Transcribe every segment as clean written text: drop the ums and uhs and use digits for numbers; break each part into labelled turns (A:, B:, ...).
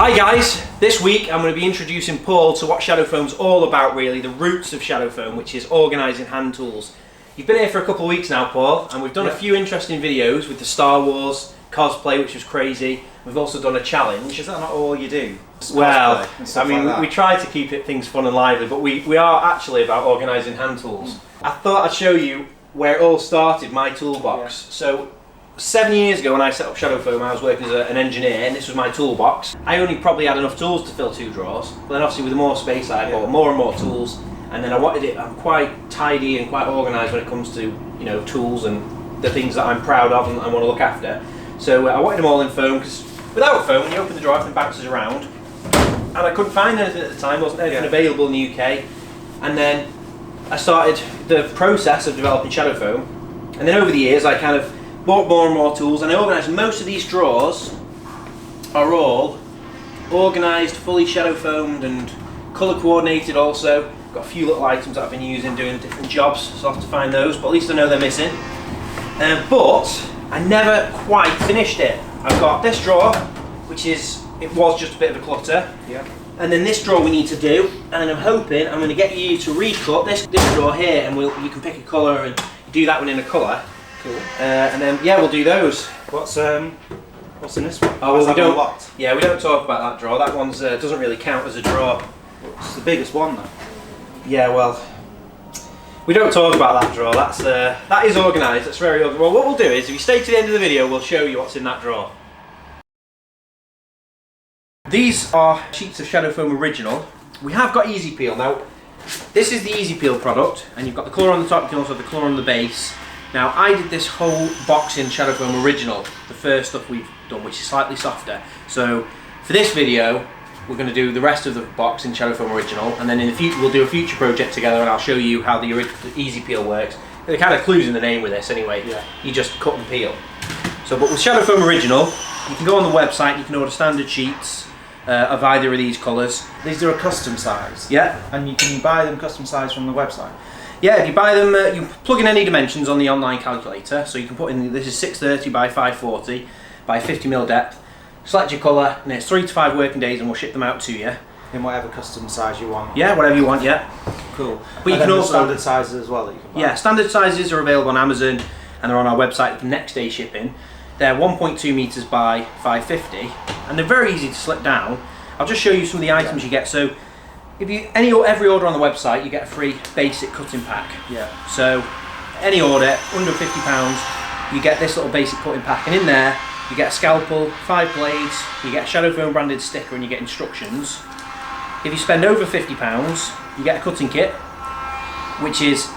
A: Hi guys, this week I'm going to be introducing Paul to what shadowfoam's all about really, the roots of shadowfoam, which is organising hand tools. You've been here for a couple of weeks now, Paul, and we've done a few interesting videos with the Star Wars cosplay, which was crazy. We've also done a challenge.
B: Is that not all you do?
A: Well, I mean, we try to keep things fun and lively, but we are actually about organising hand tools. I thought I'd show you where it all started, my toolbox. So 7 years ago when I set up shadowfoam, I was working as an engineer, and this was my toolbox. I only probably had enough tools to fill 2 drawers, but then obviously with more space I bought more and more tools, and then I'm quite tidy and quite organised when it comes to, you know, tools and the things that I'm proud of and I want to look after. So I wanted them all in foam, because without foam, when you open the drawer, everything bounces around, and I couldn't find anything at the time. Wasn't anything available in the UK, and then I started the process of developing shadowfoam, and then over the years I kind of bought more and more tools, and I organised. Most of these drawers are all organised, fully shadowfoamed and colour coordinated also. Got a few little items that I've been using doing different jobs, so I'll have to find those, but at least I know they're missing. But I never quite finished it. I've got this drawer, which was just a bit of a clutter. Yeah. And then this drawer we need to do, and I'm hoping I'm going to get you to recut this drawer here, and you can pick a colour and do that one in a colour. Cool. And then we'll do those. What's in this one? Oh, well, we don't. Yeah, we don't talk about that drawer. That one's doesn't really count as a drawer.
B: It's the biggest one though.
A: Yeah, well, we don't talk about that drawer. That is organised. That's very organised. Well, what we'll do is, if you stay to the end of the video, we'll show you what's in that drawer. These are sheets of shadowfoam original. We have got easy peel now. This is the easy peel product, and you've got the colour on the top. You can also have the colour on the base. Now, I did this whole box in shadowfoam original, the first stuff we've done, which is slightly softer. So for this video, we're going to do the rest of the box in shadowfoam original, and then in the future we'll do a future project together, and I'll show you how the easy peel works. There are kind of clues in the name with this anyway. Yeah. You just cut and peel. So, but with shadowfoam original, you can go on the website. You can order standard sheets of either of these colours.
B: These are a custom size.
A: Yeah.
B: And you can buy them custom size from the website.
A: Yeah, if you buy them, you plug in any dimensions on the online calculator. So you can put in, this is 630 by 540 by 50mm depth. Select your colour, and it's 3 to 5 working days, and we'll ship them out to you.
B: In whatever custom size you want.
A: Yeah, whatever you want, yeah.
B: Cool.
A: But you can also
B: standard sizes as well that you can buy.
A: Yeah, standard sizes are available on Amazon, and they're on our website for next day shipping. They're 1.2 metres by 550, and they're very easy to slip down. I'll just show you some of the items you get. So, if every order on the website, you get a free basic cutting pack. Yeah. So, any order under £50, you get this little basic cutting pack, and in there you get a scalpel, 5 blades, you get a shadowfoam branded sticker, and you get instructions. If you spend over £50, you get a cutting kit, which is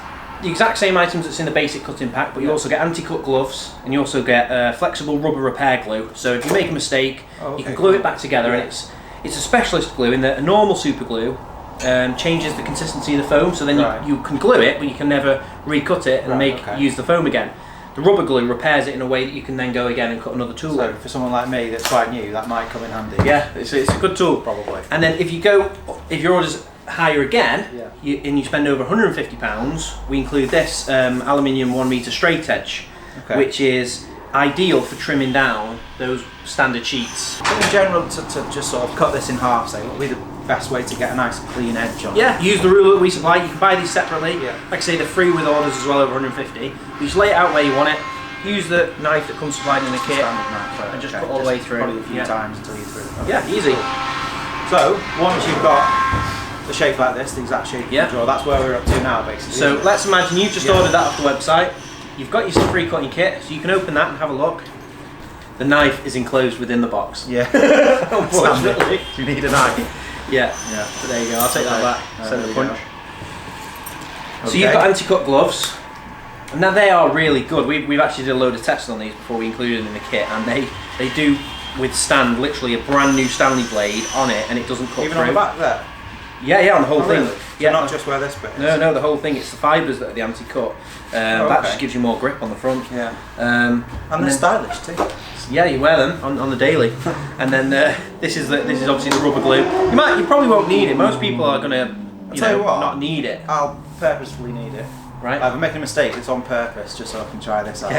A: the exact same items that's in the basic cutting pack, but you also get anti-cut gloves, and you also get flexible rubber repair glue. So if you make a mistake, you can glue it back together, and it's a specialist glue in that a normal super glue changes the consistency of the foam, so then you can glue it, but you can never recut it and use the foam again. The rubber glue repairs it in a way that you can then go again and cut another tool.
B: So for someone like me that's quite new, that might come in handy.
A: Yeah, it's a good tool. Probably. And then if your order's higher again, and you spend over £150, we include this aluminium 1 metre straight edge, which is ideal for trimming down those standard sheets.
B: But in general, to just sort of cut this in half, say, what would be the best way to get a nice clean edge on?
A: Yeah, use the ruler that we supply. You can buy these separately. Yeah. Like I say, they're free with orders as well, over 150. You just lay it out where you want it. Use the knife that comes supplied in the kit, and just cut all the way through.
B: Probably a few times until you're through.
A: Yeah, easy.
B: So once you've got the shape like this, the exact shape of the drawer, that's where we're up to now, basically.
A: So let's imagine you've just ordered that off the website. You've got your free cutting kit, so you can open that and have a look. The knife is enclosed within the box.
B: Yeah.
A: Unfortunately.
B: You need a knife.
A: Yeah. But there you go. I'll take that back. Send the punch. So you've got anti-cut gloves. And now they are really good. We've actually did a load of tests on these before we included them in the kit, and they do withstand literally a brand new Stanley blade on it, and it doesn't cut
B: Even
A: through.
B: on the back there?
A: Yeah, on the whole thing.
B: Really?
A: Yeah,
B: so not just where this bit is?
A: No, the whole thing. It's the fibres that are the anti-cut. That just gives you more grip on the front.
B: Yeah. And they're stylish too.
A: Yeah, you wear them on the daily. And then this is obviously the rubber glue. You probably won't need it. Most people are gonna not need it.
B: I'll purposefully need it.
A: Right.
B: If I'm making a mistake, it's on purpose, just so I can try this out.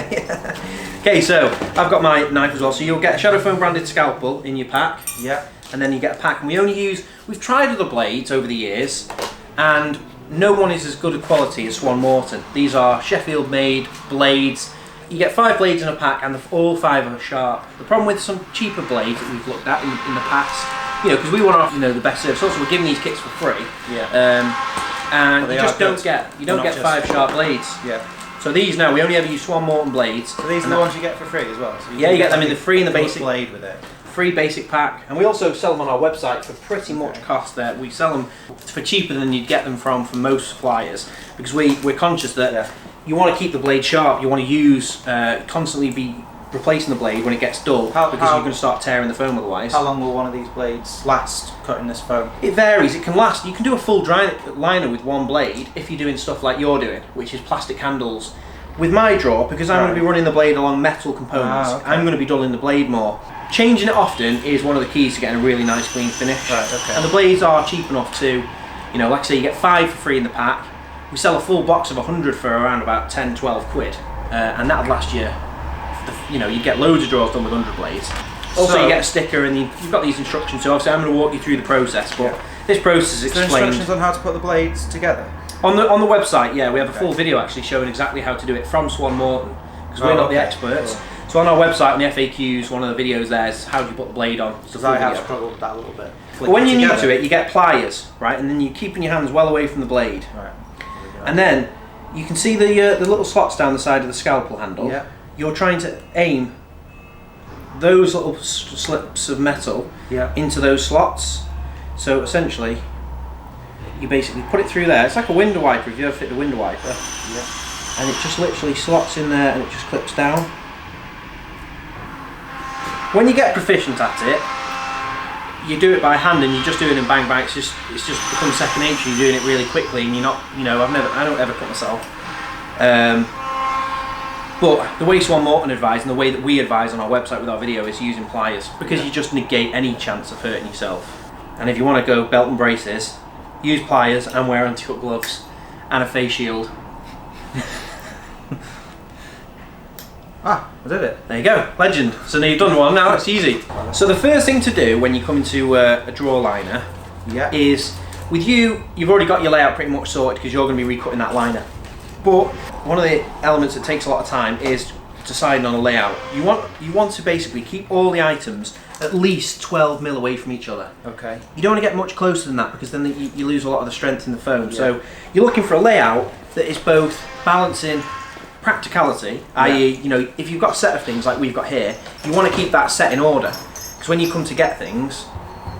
A: Okay, so I've got my knife as well. So you'll get a shadowfoam branded scalpel in your pack.
B: Yeah.
A: and then you get a pack. And we've tried other blades over the years, and no one is as good a quality as Swan Morton. These are Sheffield made blades. You get 5 blades in a pack, and all 5 are sharp. The problem with some cheaper blades that we've looked at in the past, you know, because we want to, you know, the best service. Also, we're giving these kits for free. Yeah. And you just don't get 5 sharp blades.
B: Yeah.
A: So these now, we only ever use Swan Morton blades.
B: So these are the ones you get for free as well? So
A: you get them in the free and the basic
B: blade with it.
A: Free basic pack. And we also sell them on our website for pretty much cost there. We sell them for cheaper than you'd get them from most suppliers, because we're conscious that you want to keep the blade sharp. You want to use, constantly be replacing the blade when it gets dull, because you're going to start tearing the foam otherwise.
B: How long will one of these blades last cutting this foam?
A: It varies. It can last, you can do a full dry liner with one blade if you're doing stuff like you're doing, which is plastic handles. With my draw, because I'm going to be running the blade along metal components, I'm going to be dulling the blade more. Changing it often is one of the keys to getting a really nice clean finish. And the blades are cheap enough to, you know, like I say, you get 5 for free in the pack. We sell a full box of 100 for around about 10-12 quid, and that'll last you. You know, you get loads of draws done with 100 blades. Also, you get a sticker, and you've got these instructions. So obviously, I'm going to walk you through the process, but this process is explained.
B: Instructions on how to put the blades together.
A: On the website, we have a full video actually showing exactly how to do it from Swan Morton, because we're not the experts. Cool. So on our website, on the FAQs, one of the videos there is how do you put the blade on.
B: Because I have struggled with that a little bit.
A: But when you're new to it, you get pliers, right, and then you're keeping your hands well away from the blade. Right. And then you can see the little slots down the side of the scalpel handle. Yeah. You're trying to aim those little slips of metal into those slots. So essentially, you basically put it through there. It's like a window wiper if you ever fit a window wiper. Yeah. And it just literally slots in there and it just clips down. When you get proficient at it, you do it by hand and you just do it in bang bang. It's just become second nature. You're doing it really quickly, and you're not, you know, I don't ever cut myself. But the way Swan Morton advise, and the way that we advise on our website with our video, is using pliers, because you just negate any chance of hurting yourself. And if you want to go belt and braces, use pliers and wear anti-cut gloves and a face shield.
B: I did it.
A: There you go, legend. So now you've done one, now it's easy. So the first thing to do when you come into a draw liner is, with you've already got your layout pretty much sorted, because you're going to be recutting that liner. But one of the elements that takes a lot of time is deciding on a layout. You want to basically keep all the items at least 12 mil away from each other. Okay. You don't want to get much closer than that, because then you lose a lot of the strength in the foam. Yeah. So you're looking for a layout that is both balancing practicality, i.e., you know, if you've got a set of things like we've got here, you want to keep that set in order, because when you come to get things,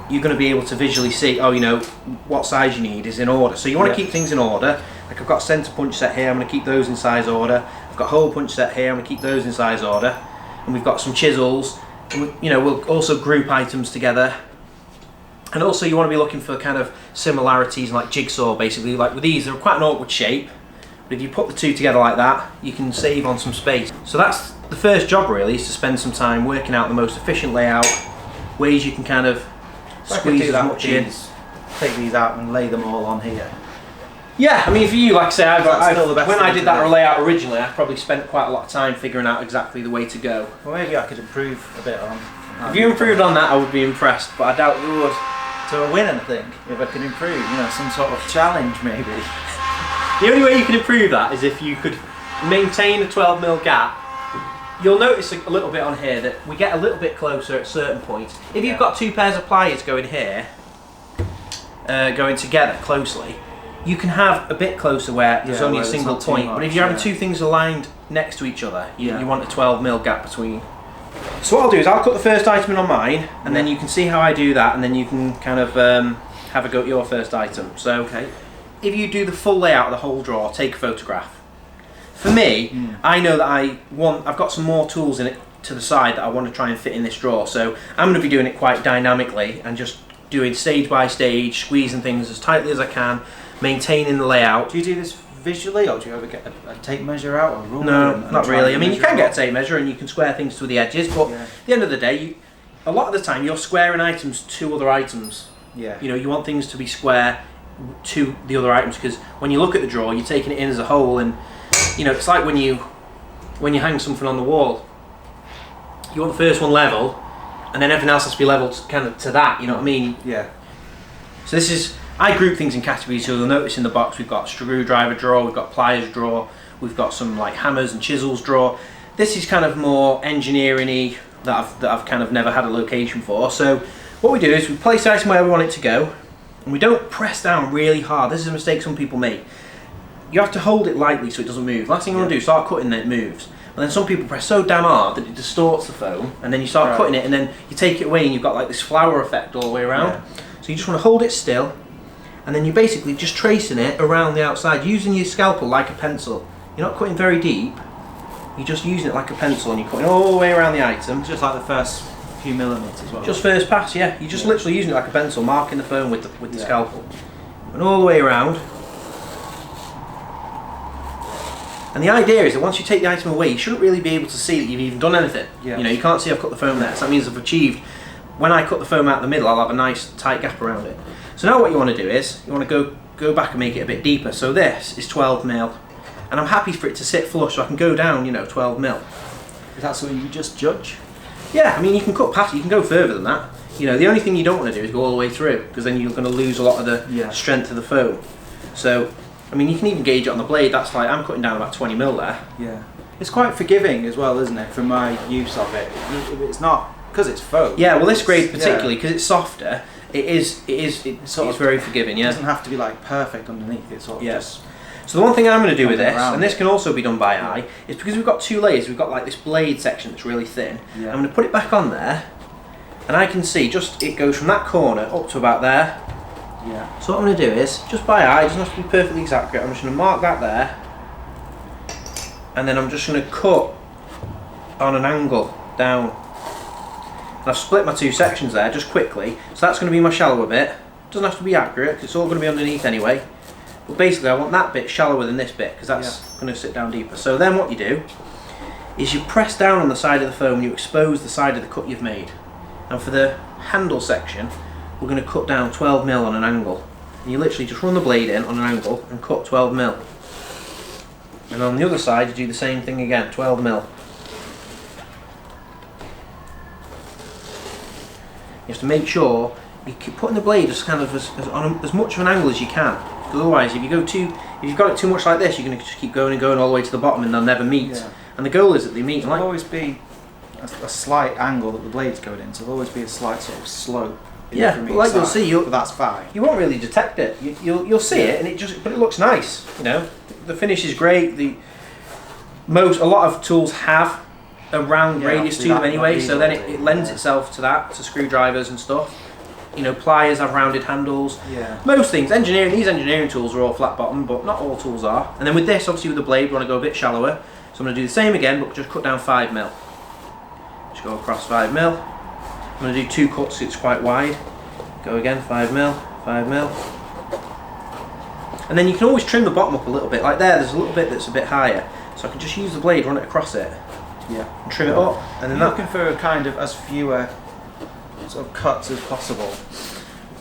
A: you're going to be able to visually see, oh, you know, what size you need is in order. So you want to keep things in order. Like I've got a centre punch set here, I'm going to keep those in size order. I've got a hole punch set here, I'm going to keep those in size order. And we've got some chisels, and you know, we'll also group items together. And also you want to be looking for kind of similarities, like jigsaw basically. Like with these, they're quite an awkward shape, but if you put the two together like that, you can save on some space. So that's the first job really, is to spend some time working out the most efficient layout, ways you can kind of squeeze as much in.
B: Take these out and lay them all on here.
A: Yeah, I mean for you, like I say, when I did that layout originally, I probably spent quite a lot of time figuring out exactly the way to go.
B: Well, maybe I could improve a bit on.
A: If you improved on that, I would be impressed, but I doubt you would.
B: So I win anything if I can improve, you know, some sort of challenge maybe.
A: The only way you can improve that is if you could maintain a 12mm gap. You'll notice a little bit on here that we get a little bit closer at certain points. If you've got two pairs of pliers going here, going together closely, you can have a bit closer where there's only a single point. But if you're having two things aligned next to each other, you want a 12mm gap between. So what I'll do is I'll cut the first item in on mine, and then you can see how I do that, and then you can kind of have a go at your first item. So if you do the full layout of the whole drawer, take a photograph. For me, I know that I've got some more tools in it to the side that I want to try and fit in this drawer. So I'm going to be doing it quite dynamically and just doing stage by stage, squeezing things as tightly as I can, maintaining the layout.
B: Do you do this visually, or do you ever get a tape measure out or ruler?
A: No, not really. I mean, you can get a tape measure and you can square things to the edges, but at the end of the day, a lot of the time you're squaring items to other items. Yeah. You know, you want things to be square to the other items, because when you look at the drawer, you're taking it in as a whole, and you know, it's like when you hang something on the wall. You want the first one level, and then everything else has to be leveled kind of to that, you know what I mean?
B: Yeah.
A: So this is, I group things in categories, so you'll notice in the box we've got screwdriver drawer, we've got pliers drawer, we've got some like hammers and chisels drawer. This is kind of more engineering-y that I've kind of never had a location for. So what we do is we place the item where we want it to go, and we don't press down really hard. This is a mistake some people make. You have to hold it lightly so it doesn't move. Last thing you want to do is start cutting and it moves. And then some people press so damn hard that it distorts the foam, and then you start cutting it, and then you take it away and you've got like this flower effect all the way around. Yeah. So you just want to hold it still, and then you're basically just tracing it around the outside, using your scalpel like a pencil. You're not cutting very deep, you're just using it like a pencil, and you're cutting all the way around the item.
B: Just like the first few millimetres as well.
A: Just first pass, yeah. You're just literally using it like a pencil, marking the foam with the scalpel. And all the way around. And the idea is that once you take the item away, you shouldn't really be able to see that you've even done anything. Yeah. You know, you can't see I've cut the foam there, so that means I've achieved, when I cut the foam out the middle, I'll have a nice tight gap around it. So now what you want to do is, you want to go back and make it a bit deeper. So this is 12mm, and I'm happy for it to sit flush, so I can go down, you know, 12mm.
B: Is that something you just judge?
A: Yeah, I mean, you can cut past it, you can go further than that. You know, the only thing you don't want to do is go all the way through, because then you're going to lose a lot of the strength of the foam. So, I mean, you can even gauge it on the blade. That's like, I'm cutting down about 20mm there.
B: Yeah. It's quite forgiving as well, isn't it, from my use of it? It's not, because it's foam.
A: Yeah, well this grade particularly, because it's softer, it's very forgiving, yeah.
B: It doesn't have to be like perfect underneath, it's sort of just...
A: So the one thing I'm going to do with this, and this can also be done by eye, is because we've got two layers, we've got like this blade section that's really thin. Yeah. I'm going to put it back on there, and I can see just, it goes from that corner up to about there. Yeah. So what I'm going to do is, just by eye, it doesn't have to be perfectly exact, I'm just going to mark that there, and then I'm just going to cut on an angle down. And I've split my two sections there just quickly, so that's going to be my shallower bit. It doesn't have to be accurate, because it's all going to be underneath anyway. But basically I want that bit shallower than this bit, because that's going to sit down deeper. So then what you do is you press down on the side of the foam and you expose the side of the cut you've made. And for the handle section, we're going to cut down 12mm on an angle. And you literally just run the blade in on an angle and cut 12mm. And on the other side you do the same thing again, 12mm. You have to make sure you keep putting the blade as kind of as much of an angle as you can. Because otherwise, if you've got it too much like this, you're going to just keep going and going all the way to the bottom, and they'll never meet. Yeah. And the goal is that they meet.
B: There'll always be a slight angle that the blade's going in, so there'll always be a slight sort of slope.
A: Yeah, but like you'll see,
B: but that's fine.
A: You won't really detect it. You'll see it, and but it looks nice. You know, the finish is great. A lot of tools have a round radius to them anyway, so then it lends itself to that, to screwdrivers and stuff. You know, pliers have rounded handles. Yeah. Most things, these engineering tools are all flat bottom, but not all tools are. And then with this, obviously with the blade, we want to go a bit shallower. So I'm going to do the same again, but just cut down 5mm. Just go across 5mm. I'm going to do two cuts, it's quite wide. Go again, 5mm, 5mm. And then you can always trim the bottom up a little bit. Like there's a little bit that's a bit higher. So I can just use the blade, run it across it. Yeah. And trim it up. And then
B: looking for kind of as fewer sort of cuts as possible.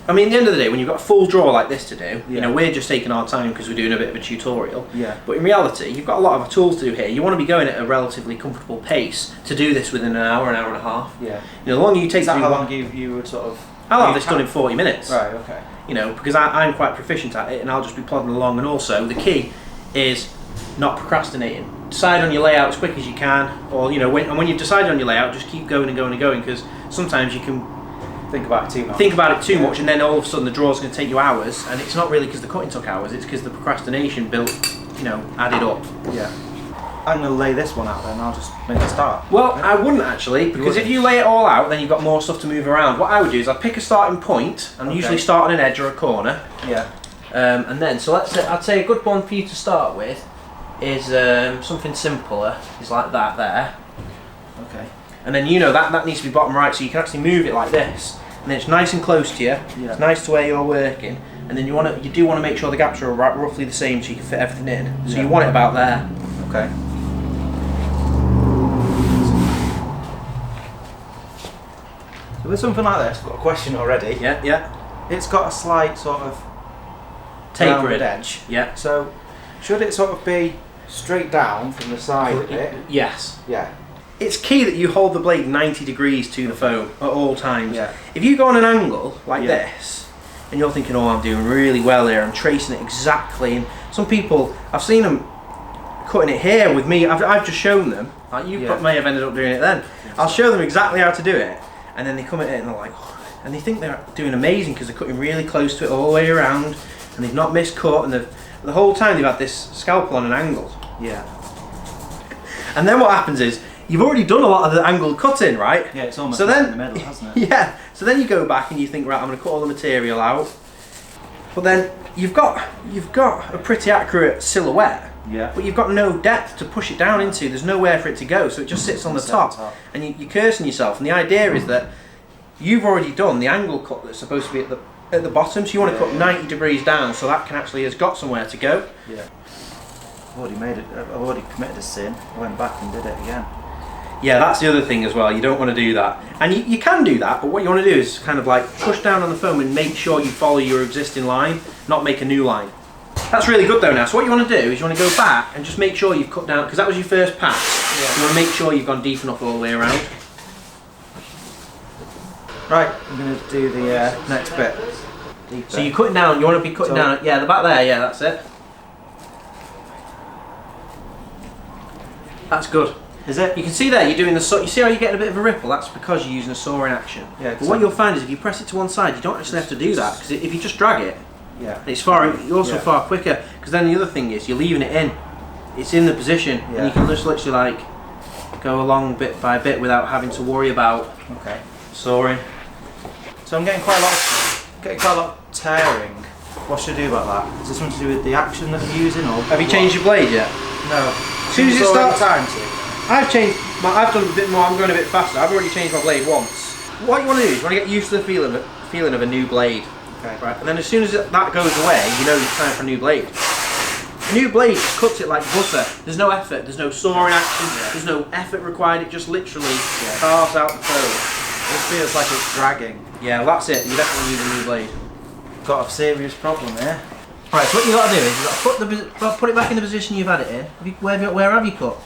A: I mean, at the end of the day, when you've got a full drawer like this to do, you know, we're just taking our time because we're doing a bit of a tutorial. Yeah. But in reality, you've got a lot of tools to do here. You want to be going at a relatively comfortable pace to do this within an hour and a half. Yeah. You know, the longer you take.
B: Is that how long you would sort of?
A: I'll have this done in 40 minutes.
B: Right. Okay.
A: You know, because I'm quite proficient at it, and I'll just be plodding along. And also, the key is not procrastinating. Decide on your layout as quick as you can, or you know, when you've decided on your layout, just keep going and going and going, because sometimes you can
B: think about it too much.
A: Think about it too much, and then all of a sudden the drawer's going to take you hours, and it's not really because the cutting took hours, it's because the procrastination built, you know, added up.
B: Yeah. I'm going to lay this one out then, I'll just make a start.
A: Well, I wouldn't actually, because if you lay it all out, then you've got more stuff to move around. What I would do is I'd pick a starting point, and usually start on an edge or a corner. Yeah. And then, so I'd say a good one for you to start with is something simpler, is like that there. Okay. And then you know that needs to be bottom right, so you can actually move it like this, and then it's nice and close to you. Yeah. It's nice to where you're working, and then you do want to make sure the gaps are roughly the same, so you can fit everything in. So you want it about there. Okay.
B: So with something like this, I've got a question already.
A: Yeah, yeah.
B: It's got a slight sort of
A: tapered
B: edge.
A: Yeah.
B: So should it sort of be straight down from the side of it?
A: Yes.
B: Yeah.
A: it's key that you hold the blade 90 degrees to the foam at all times.
B: Yeah.
A: If you go on an angle like this, and you're thinking, oh, I'm doing really well here, I'm tracing it exactly, and some people, I've seen them cutting it here with me, I've just shown them, like you may have ended up doing it then. I'll show them exactly how to do it, and then they come at it and they're like, oh, and they think they're doing amazing because they're cutting really close to it all the way around, and they've not miscut, and the whole time they've had this scalpel on an angle.
B: Yeah.
A: And then what happens is, you've already done a lot of the angled cutting, right?
B: Yeah, it's almost
A: so then,
B: in the middle, hasn't it?
A: Yeah. So then you go back and you think, right, I'm going to cut all the material out. But then you've got a pretty accurate silhouette.
B: Yeah.
A: But you've got no depth to push it down into. There's nowhere for it to go, so it just sits on the top. And you're cursing yourself. And the idea is that you've already done the angle cut that's supposed to be at the bottom. So you want to cut 90 degrees down, so that can actually has got somewhere to go.
B: Yeah. I've already committed a sin. I went back and did it again.
A: Yeah, that's the other thing as well. You don't want to do that. And you can do that, but what you want to do is kind of like push down on the foam and make sure you follow your existing line, not make a new line. That's really good though now. So what you want to do is you want to go back and just make sure you've cut down, because that was your first pass. Yeah. You want to make sure you've gone deep enough all the way around.
B: Right, I'm going to do the next bit. Deeper.
A: So you're cutting down, you want to be cutting down, yeah, the back there, yeah, that's it. That's good.
B: Is it?
A: You can see there, you're doing the you see how you're getting a bit of a ripple? That's because you're using a saw in action.
B: Yeah.
A: But what you'll find is if you press it to one side, you don't actually have to do that, because if you just drag it, it's you're also far quicker. Because then the other thing is you're leaving it in. It's in the position, and you can just literally like go along bit by bit without having to worry about sawing.
B: So I'm getting quite a lot of tearing. What should I do about that? Is this something to do with the action that I'm using, or
A: have you changed your blade yet?
B: No.
A: As soon as it starts,
B: I've
A: I've done a bit more. I'm going a bit faster. I've already changed my blade once. What you want to do is you want to get used to the feeling of a new blade. Okay. Right. And then as soon as that goes away, you know it's time for a new blade. A new blade cuts it like butter. There's no effort. There's no sawing action. There's no effort required. It just literally carves out the foam.
B: It feels like it's dragging.
A: Yeah, well, that's it. You definitely need a new blade.
B: Got a serious problem here.
A: Right. So what you got to do is you got to put it back in the position you've had it in. Where have you cut?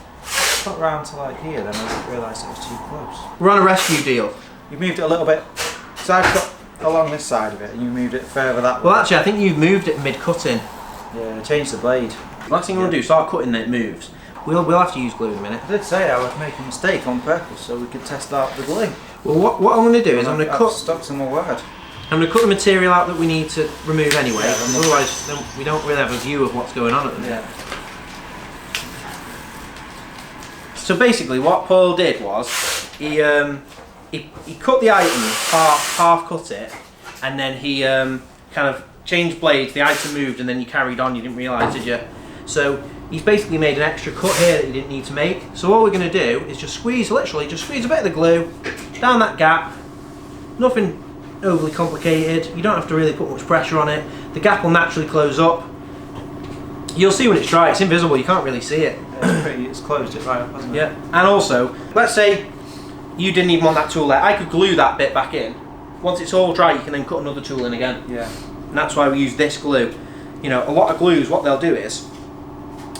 B: Got round to like here, then I realised it was too close.
A: We're on a rescue deal.
B: You moved it a little bit. So I've got along this side of it, and you moved it further that way.
A: Well, actually, I think you've moved it mid-cutting.
B: Yeah, change the blade.
A: Last thing you want to do, start cutting then it moves. We'll have to use glue in a minute.
B: I did say I would make a mistake on purpose so we could test out the glue.
A: Well, what I'm going to do is I'm going to cut.
B: Stuck to my word.
A: I'm going to cut the material out that we need to remove anyway. Otherwise, we don't really have a view of what's going on at the minute. Yeah. So basically, what Paul did was he cut the item half cut it, and then he kind of changed blades. The item moved, and then you carried on. You didn't realise, did you? So he's basically made an extra cut here that he didn't need to make. So all we're going to do is just squeeze a bit of the glue down that gap. Nothing overly complicated. You don't have to really put much pressure on it. The gap will naturally close up. You'll see when it's dry. It's invisible. You can't really see it.
B: It's closed it right up, hasn't it?
A: Yeah. And also, let's say you didn't even want that tool there. I could glue that bit back in. Once it's all dry, you can then cut another tool in again.
B: Yeah.
A: And that's why we use this glue. You know, a lot of glues, what they'll do is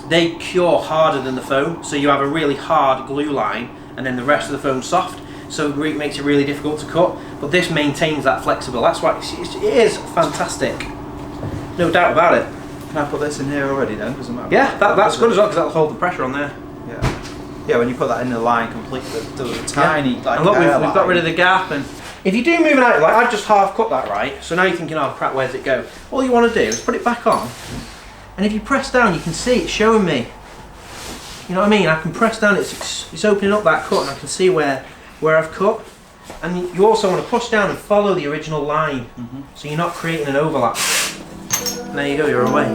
A: they cure harder than the foam. So you have a really hard glue line, and then the rest of the foam's soft. So it makes it really difficult to cut. But this maintains that flexible. That's why it is fantastic. No doubt about it.
B: Can I put this in here already then? Doesn't matter.
A: Yeah, that's good as well, because that'll hold the pressure on there.
B: Yeah. Yeah, when you put that in the line completely, there's a tiny like.
A: And look, we've got rid of the gap, and if you do move it out, like I've just half cut that, right? So now you're thinking, oh crap, where's it go? All you want to do is put it back on, and if you press down, you can see it's showing me. You know what I mean? I can press down, it's opening up that cut, and I can see where I've cut. And you also want to push down and follow the original line, so you're not creating an overlap. And there you go, you're away.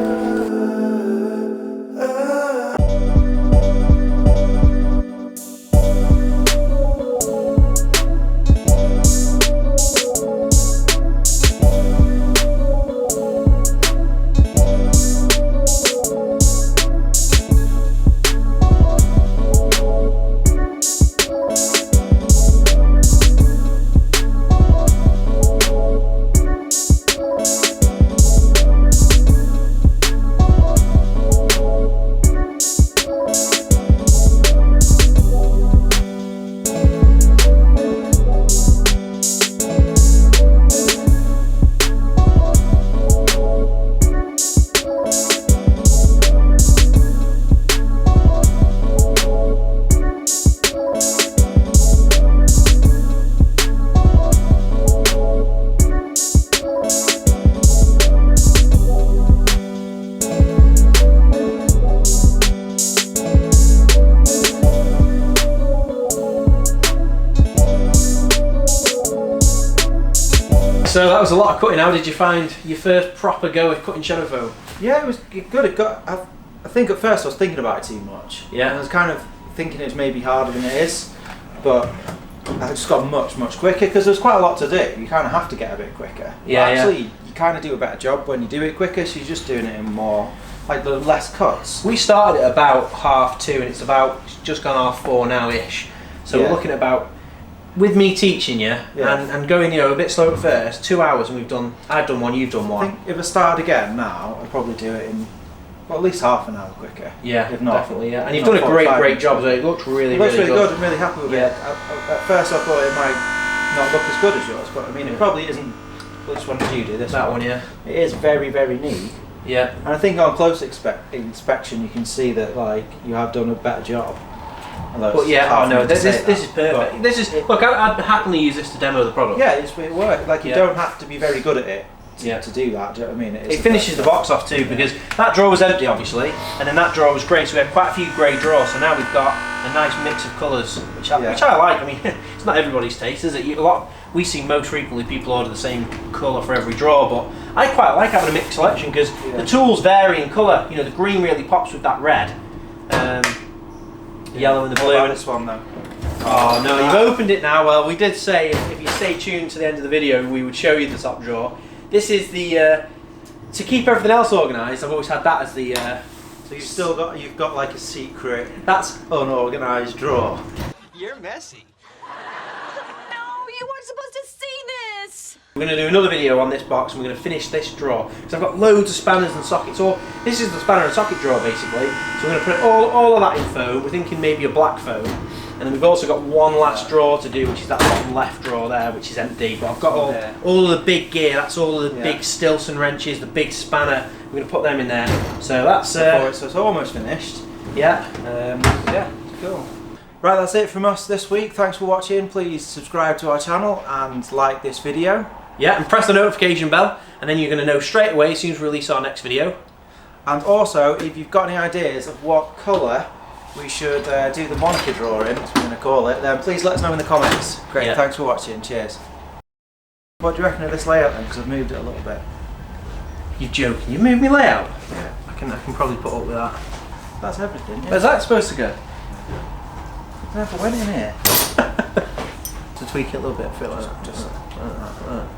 A: so that was a lot of cutting. How did you find your first proper go at cutting shadowfoam?
B: Yeah, it was good. I think at first I was thinking about it too much.
A: Yeah.
B: And I was kind of thinking it's maybe harder than it is, but I just got much quicker because there's quite a lot to do. You kind of have to get a bit quicker.
A: Yeah.
B: But actually, you kind of do a better job when you do it quicker. So you're just doing it in more, like the less cuts.
A: We started at about 2:30 and it's just gone 4:30 now-ish. So we're looking at about, with me teaching you and going a bit slow at first, 2 hours, and I've done one, you've done one.
B: I think if I started again now, I'd probably do it in at least half an hour quicker.
A: Yeah,
B: if not,
A: definitely. Yeah, and you've done a great job. So it looks really
B: good. I'm really happy with it. At first, I thought it might not look as good as yours, but I mean, it probably isn't. Which one did you do? This
A: one, yeah.
B: It is very neat.
A: Yeah.
B: And I think on close inspection, you can see that like you have done a better job.
A: But yeah, this is perfect. Look, I'd happily use this to demo the product.
B: Yeah, it works. Like you don't have to be very good at it to do that. Do you know what I mean?
A: It finishes the box off too, because that drawer was empty, obviously, and then that drawer was grey, so we had quite a few grey drawers. So now we've got a nice mix of colours, which I like. I mean, it's not everybody's taste, is it? We see most frequently people order the same colour for every drawer, but I quite like having a mixed selection because the tools vary in colour. The green really pops with that red. Yellow and the blue.
B: This one though.
A: Oh no, you've opened it now. Well, we did say if you stay tuned to the end of the video, we would show you the top drawer. This is the to keep everything else organised. I've always had that as the.
B: So you've got like a secret. That's unorganised drawer.
C: You're messy.
D: No, you weren't supposed to see this.
A: We're going to do another video on this box, and we're going to finish this drawer because I've got loads of spanners and sockets. This is the spanner and socket drawer basically. So we're going to put all of that in foam. We're thinking maybe a black foam, and then we've also got one last drawer to do, which is that bottom left drawer there, which is empty. But I've got all of the big gear. That's all of the big Stilson wrenches, the big spanner. We're going to put them in there. So that's
B: so it's almost finished.
A: Yeah.
B: Cool. Right, that's it from us this week. Thanks for watching. Please subscribe to our channel and like this video.
A: Yeah, and press the notification bell, and then you're going to know straight away as soon as we release our next video.
B: And also, if you've got any ideas of what colour we should do the monitor drawer in, as we're going to call it, then please let us know in the comments. Great, thanks for watching. Cheers. What do you reckon of this layout then? Because I've moved it a little bit.
A: You're joking. You moved me layout?
B: Yeah.
A: I can probably put up with that.
B: That's everything. Yeah.
A: Where's that supposed to go?
B: It never went in here.
A: To tweak it a little bit, feel like that. Just like that.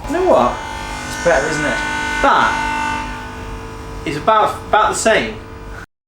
A: You know what?
B: It's better, isn't it?
A: That is about the same